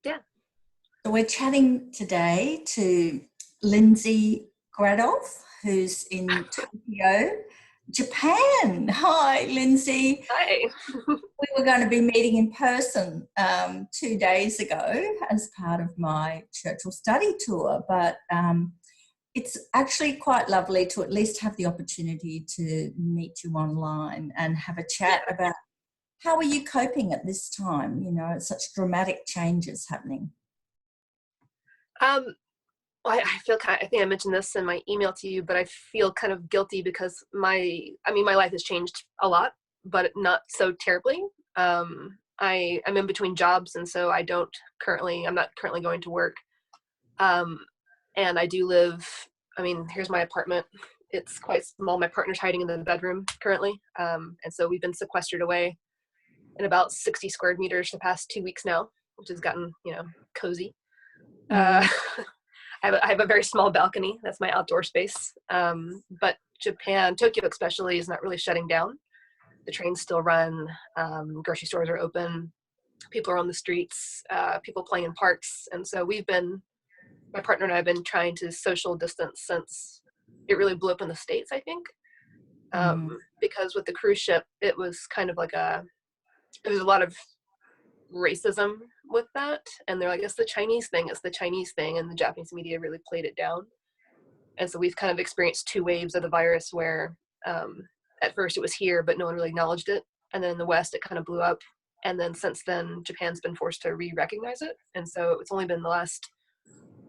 Yeah. So we're chatting today to Lindsey, who's in Tokyo, Japan. Hi, Lindsey. Hi. We were going to be meeting in person 2 days ago as part of my Churchill study tour, but it's actually quite lovely to at least have the opportunity to meet you online and have a chat about how are you coping at this time, you know, such dramatic changes happening. I feel I think I mentioned this in my email to you, but I feel kind of guilty because my life has changed a lot, but not so terribly. I'm in between jobs, and so I'm not currently going to work. And I do live, here's my apartment. It's quite small. My partner's hiding in the bedroom currently. And so we've been sequestered away in about 60 square meters the past 2 weeks now, which has gotten, cozy. I have a very small balcony. That's my outdoor space. But Tokyo especially, is not really shutting down. The trains still run. Grocery stores are open. People are on the streets. People playing in parks. And so my partner and I have been trying to social distance since it really blew up in the States, I think. Because with the cruise ship, it was kind of like there's a lot of racism with that, and they're like, it's the Chinese thing, and the Japanese media really played it down. And so we've kind of experienced 2 waves of the virus where at first it was here, but no one really acknowledged it, and then in the West it kind of blew up, and then since then Japan's been forced to re-recognize it. And so it's only been the last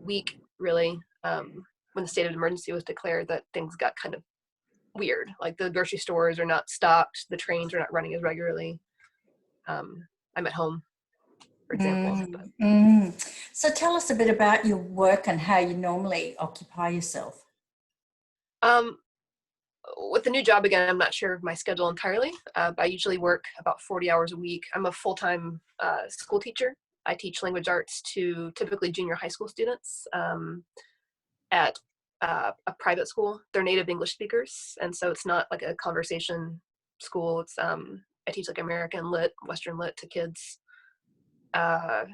week really, when the state of emergency was declared, that things got kind of weird. Like the grocery stores are not stocked, the trains are not running as regularly. I'm at home, for example. So tell us a bit about your work and how you normally occupy yourself. With the new job, again, I'm not sure of my schedule entirely, but I usually work about 40 hours a week. I'm a full-time school teacher. I teach language arts to typically junior high school students at a private school. They're native English speakers, and so it's not like a conversation school. It's I teach like American Lit, Western Lit to kids. And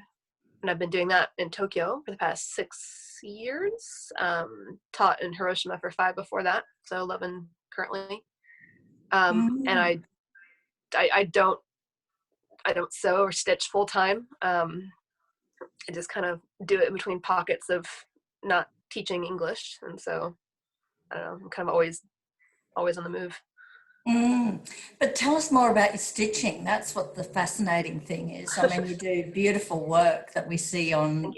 I've been doing that in Tokyo for the past 6 years. Taught in Hiroshima for 5 before that, so 11 currently. And I don't sew or stitch full time. I just kind of do it in between pockets of not teaching English, and so I don't know. I'm kind of always on the move. But tell us more about your stitching. That's what the fascinating thing is. I mean, you do beautiful work that we see on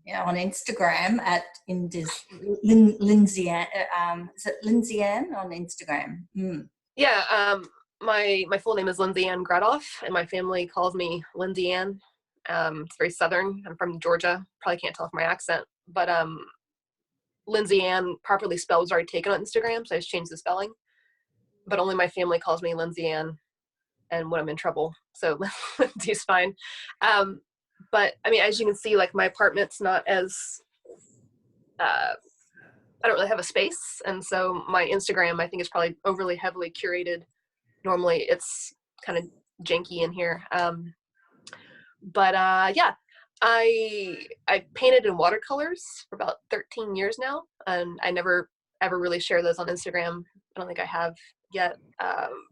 Instagram at Lindsey Ann. Is it Lindsey Ann on Instagram? Yeah, my full name is Lindsey Ann Gradoff, and my family calls me Lindsey Ann. It's very Southern. I'm from Georgia. Probably can't tell from my accent, but Lindsey Ann properly spelled was already taken on Instagram, so I just changed the spelling. But only my family calls me Lindsey Ann, and when I'm in trouble, so Lindsey's fine. But I mean, as you can see, like my apartment's not as I don't really have a space, and so my Instagram, I think, is probably overly heavily curated. Normally, it's kind of janky in here. Yeah, I painted in watercolors for about 13 years now, and I never ever really share those on Instagram. I don't think I have yet,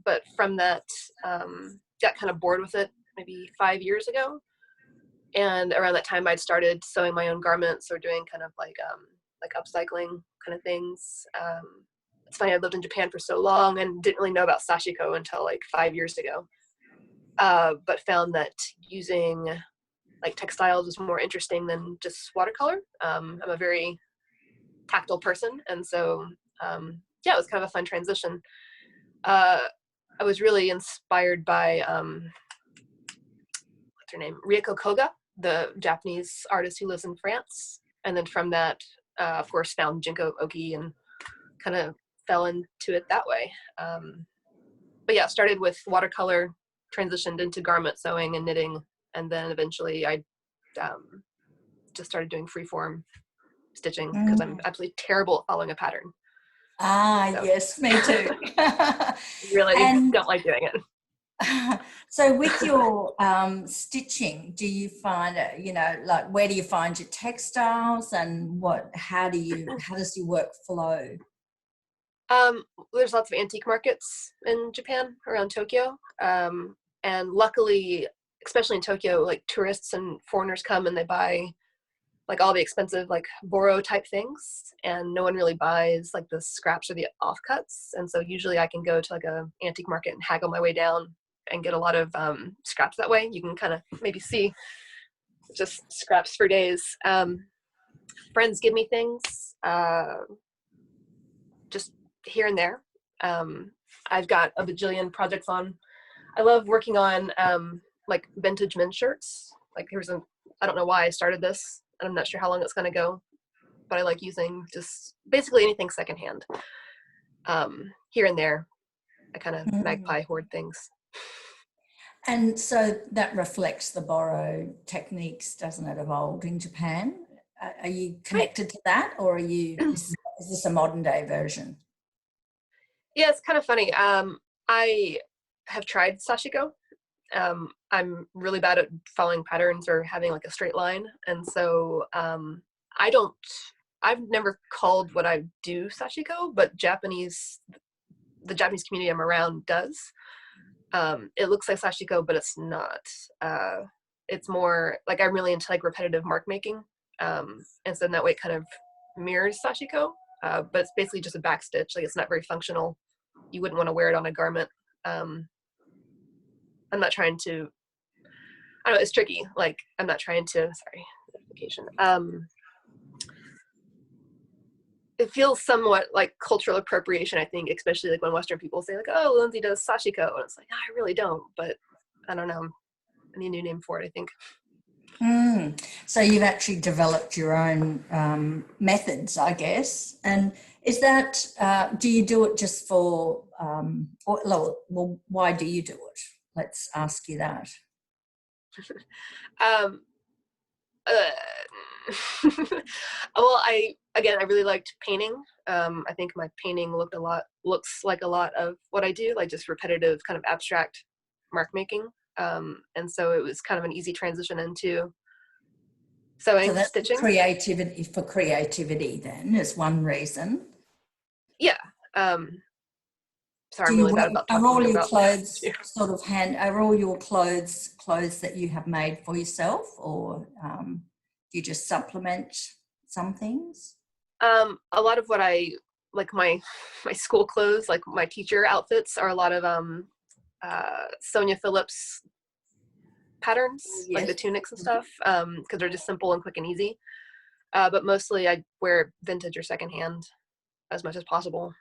but from that, got kind of bored with it maybe 5 years ago, and around that time I'd started sewing my own garments or doing kind of like upcycling kind of things. It's funny, I lived in Japan for so long and didn't really know about Sachiko until like 5 years ago, but found that using like textiles was more interesting than just watercolor. I'm a very tactile person, and so it was kind of a fun transition. I was really inspired by what's her name, Rieko Koga, the Japanese artist who lives in France, and then from that, of course, found Jinko Oki and kind of fell into it that way. But yeah, started with watercolor, transitioned into garment sewing and knitting, and then eventually I just started doing freeform stitching because I'm absolutely terrible at following a pattern. Yes, me too. Really don't like doing it. So with your stitching, do you find, like where do you find your textiles, and how does your work flow? There's lots of antique markets in Japan around Tokyo. And luckily, especially in Tokyo, like tourists and foreigners come and they buy like all the expensive like boro type things, and no one really buys like the scraps or the offcuts. And so usually I can go to like a antique market and haggle my way down and get a lot of scraps that way. You can kind of maybe see just scraps for days. Friends give me things just here and there. I've got a bajillion projects on. I love working on like vintage men's shirts. Like I don't know why I started this, and I'm not sure how long it's going to go, but I like using just basically anything secondhand. Here and there, I kind of magpie hoard things. And so that reflects the borrow techniques, doesn't it, of old in Japan? Are you connected to that, or is this a modern day version? Yeah, it's kind of funny. I have tried Sachiko. I'm really bad at following patterns or having like a straight line. And so I've never called what I do Sachiko, but the Japanese community I'm around does. It looks like Sachiko, but it's not. It's more like I'm really into like repetitive mark making. And so in that way it kind of mirrors Sachiko, but it's basically just a back stitch. Like it's not very functional. You wouldn't want to wear it on a garment. I'm not trying to, I don't know, it's tricky. Like I'm not trying to, sorry, notification. It feels somewhat like cultural appropriation, I think, especially like when Western people say like, oh, Lindsey does Sachiko. And it's like, I really don't, but I don't know. I need a new name for it, I think. So you've actually developed your own methods, I guess. And is that, do you do it just for, well, why do you do it? Let's ask you that. Well, I really liked painting. I think my painting looks like a lot of what I do, like just repetitive kind of abstract mark making. And so it was kind of an easy transition into sewing, so that's stitching. Creativity then is one reason. Yeah. Sorry, I'm really bad about talking are all your about clothes sort of are all your clothes that you have made for yourself, or do you just supplement some things? A lot of what I like my school clothes, like my teacher outfits, are a lot of Sonya Philips patterns, Yes. like the tunics and stuff, because they're just simple and quick and easy. But mostly I wear vintage or secondhand as much as possible.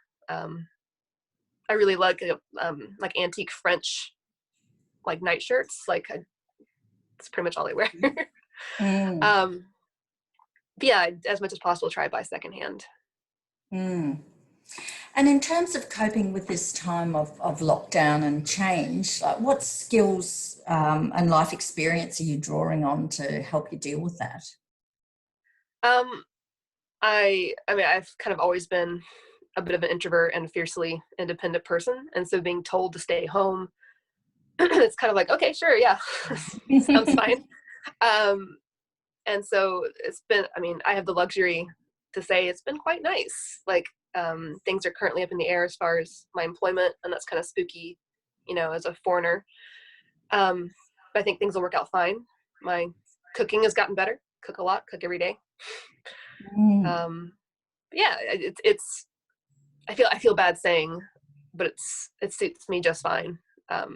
I really like antique French like nightshirts. It's pretty much all I wear. Yeah, as much as possible, try to buy secondhand. And in terms of coping with this time of lockdown and change, like what skills and life experience are you drawing on to help you deal with that? I mean, I've kind of always been a bit of an introvert and a fiercely independent person. And so being told to stay home, it's kind of like, okay, sure. Yeah, sounds fine. And so I have the luxury to say it's been quite nice. Like, things are currently up in the air as far as my employment, and that's kind of spooky, as a foreigner. But I think things will work out fine. My cooking has gotten better. Cook a lot, cook every day. Yeah, I feel bad saying, but it suits me just fine. Feel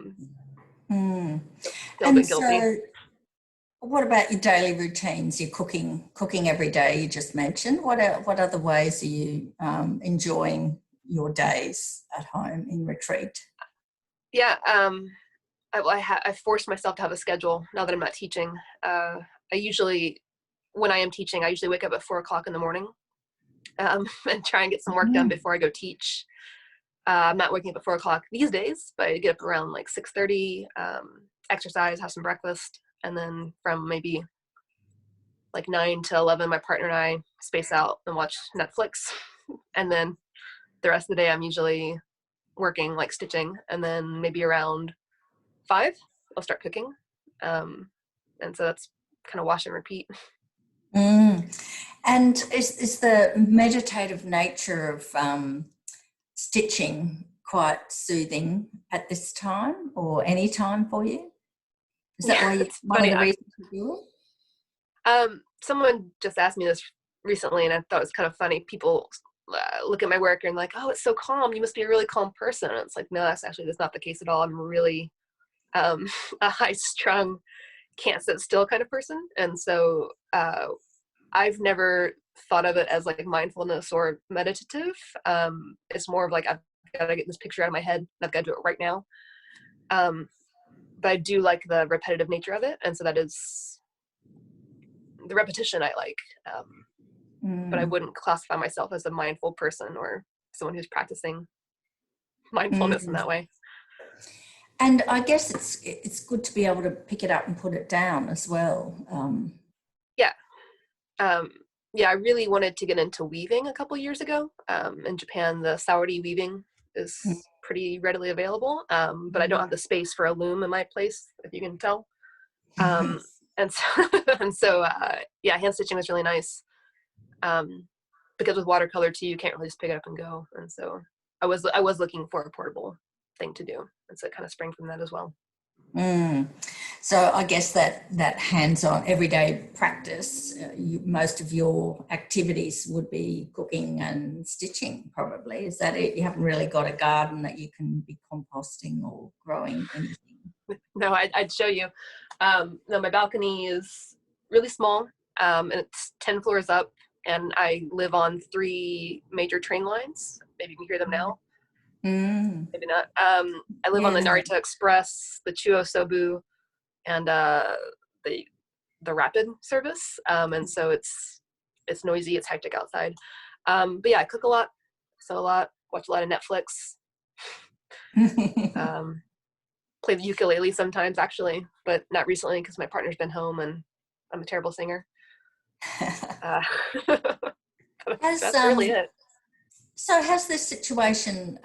a bit guilty. So what about your daily routines? You're cooking every day, you just mentioned. What other ways are you enjoying your days at home in retreat? Yeah, I forced myself to have a schedule now that I'm not teaching. When I am teaching, I usually wake up at 4:00 in the morning and try and get some work done before I go teach. I'm not waking up at 4:00 these days, but I get up around like 6:30, exercise, have some breakfast, and then from maybe like 9 to 11, my partner and I space out and watch Netflix. And then the rest of the day, I'm usually working, like stitching, and then maybe around 5, I'll start cooking. And so that's kind of wash and repeat. And is the meditative nature of stitching quite soothing at this time or any time for you? Is that why it's one funny. of the reasons you do it? Someone just asked me this recently, and I thought it was kind of funny. People look at my work and like, oh, it's so calm. You must be a really calm person. And it's like, no, that's not the case at all. I'm really a high-strung, can't sit still kind of person. And so I've never thought of it as like mindfulness or meditative. It's more of like, I've got to get this picture out of my head. I've got to do it right now. But I do like the repetitive nature of it. And so that is the repetition I like. But I wouldn't classify myself as a mindful person or someone who's practicing mindfulness in that way. And I guess it's good to be able to pick it up and put it down as well. I really wanted to get into weaving a couple years ago. In Japan, the saori weaving is pretty readily available, but I don't have the space for a loom in my place, if you can tell. And so hand stitching was really nice. Because with watercolor too, you can't really just pick it up and go. And so I was looking for a portable thing to do. And so it kind of sprang from that as well. So I guess that hands-on everyday practice, most of your activities would be cooking and stitching probably. Is that it? You haven't really got a garden that you can be composting or growing anything? No, I'd show you. No, my balcony is really small, and it's 10 floors up, and I live on 3 major train lines. Maybe you can hear them now. Maybe not. I live on the Narita Express, the Chuo Sobu, and the rapid service. And so it's noisy, it's hectic outside. But yeah, I cook a lot, sew a lot, watch a lot of Netflix. Play the ukulele sometimes, actually, but not recently because my partner's been home and I'm a terrible singer. That's really it. So has this situation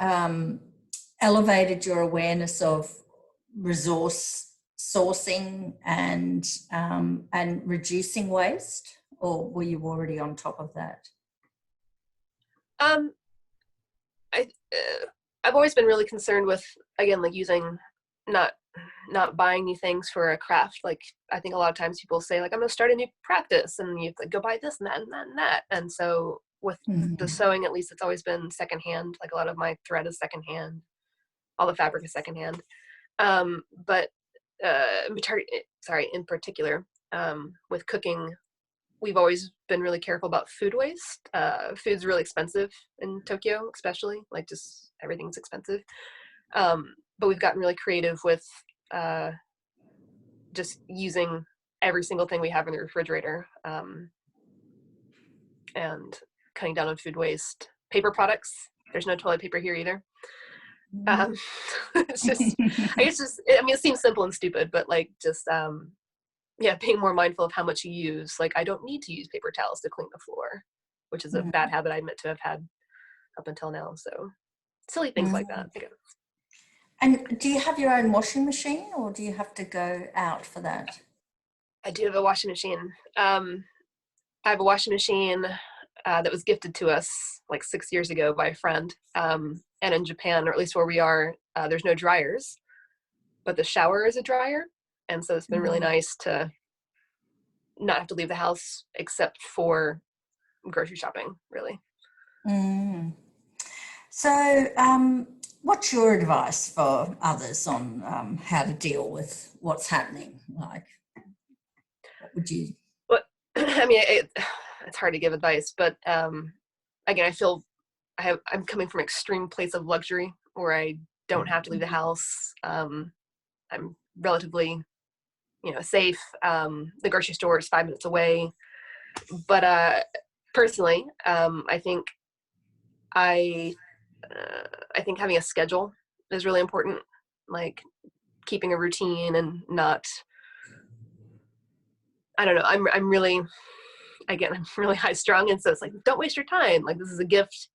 elevated your awareness of resource sourcing and reducing waste, or were you already on top of that? I've always been really concerned with, again, like using, not buying new things for a craft. Like I think a lot of times people say like, I'm going to start a new practice, and you have to go buy this and that and that and that. And so with the sewing, at least it's always been secondhand. Like a lot of my thread is secondhand. All the fabric is secondhand. But in particular, with cooking, we've always been really careful about food waste. Food's really expensive in Tokyo, especially, like just everything's expensive. But we've gotten really creative with just using every single thing we have in the refrigerator, and cutting down on food waste. Paper products, there's no toilet paper here either. It's just, it seems simple and stupid, but like just, being more mindful of how much you use. Like I don't need to use paper towels to clean the floor, which is a bad habit I admit to have had up until now. So silly things like that, I guess. And do you have your own washing machine, or do you have to go out for that? I do have a washing machine. I have a washing machine that was gifted to us like 6 years ago by a friend. And in Japan, or at least where we are, there's no dryers, but the shower is a dryer. And so it's been really nice to not have to leave the house except for grocery shopping, really. So what's your advice for others on how to deal with what's happening? Like, what would you... Well, I mean, it's hard to give advice, but again, I feel I'm coming from an extreme place of luxury where I don't have to leave the house. I'm relatively, safe. The grocery store is 5 minutes away. But personally, I think having a schedule is really important, like keeping a routine and not, I don't know, I'm really high strung. And so it's like, don't waste your time. Like this is a gift.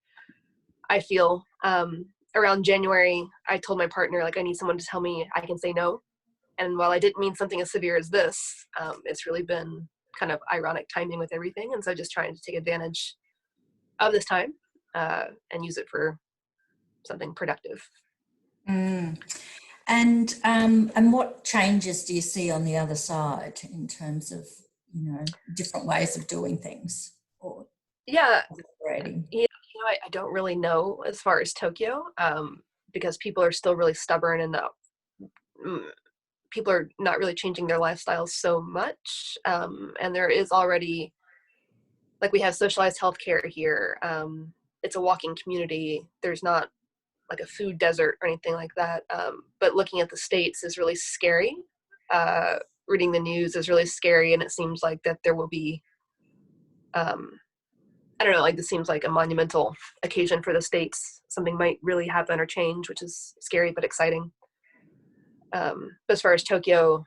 I feel around January, I told my partner, like, I need someone to tell me I can say no. And while I didn't mean something as severe as this, it's really been kind of ironic timing with everything. And so just trying to take advantage of this time and use it for something productive. Mm. And what changes do you see on the other side in terms of, different ways of doing things or Yeah, operating? I don't really know as far as Tokyo, because people are still really stubborn and people are not really changing their lifestyles so much. And there is already, like, we have socialized healthcare here. It's a walking community. There's not like a food desert or anything like that. But looking at the States is really scary. Reading the news is really scary. And it seems like that there will be, I don't know, like this seems like a monumental occasion for the States. Something might really happen or change, which is scary but exciting. But as far as Tokyo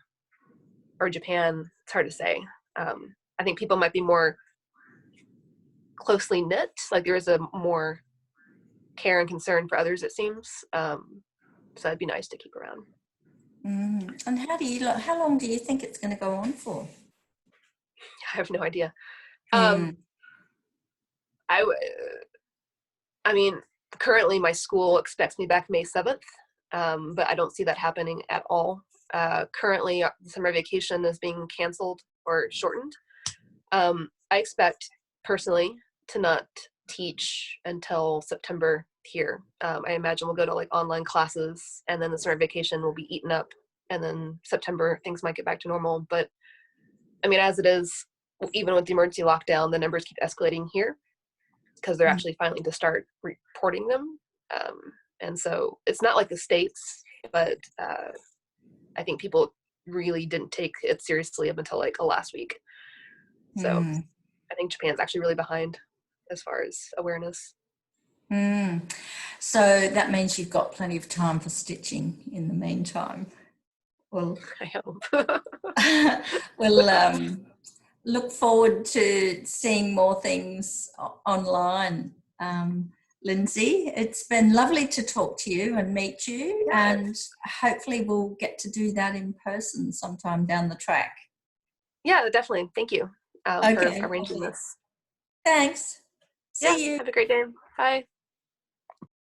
or Japan, it's hard to say. I think people might be more closely knit. Like there is a more care and concern for others, it seems. So it'd be nice to keep around. And how long do you think it's going to go on for? I have no idea. Mm. I mean, currently my school expects me back May 7th, but I don't see that happening at all. Currently, the summer vacation is being canceled or shortened. I expect personally to not teach until September here. I imagine we'll go to like online classes, and then the summer vacation will be eaten up, and then September things might get back to normal. But I mean, as it is, even with the emergency lockdown, the numbers keep escalating here because they're actually finally to start reporting them. And so it's not like the States, but I think people really didn't take it seriously up until like last week. So I think Japan's actually really behind as far as awareness. So that means you've got plenty of time for stitching in the meantime. Well, I hope. we'll look forward to seeing more things online. Lindsey, it's been lovely to talk to you and meet you, and hopefully we'll get to do that in person sometime down the track. Yeah, definitely. Thank you for arranging this. Thanks. See you. Have a great day. Bye.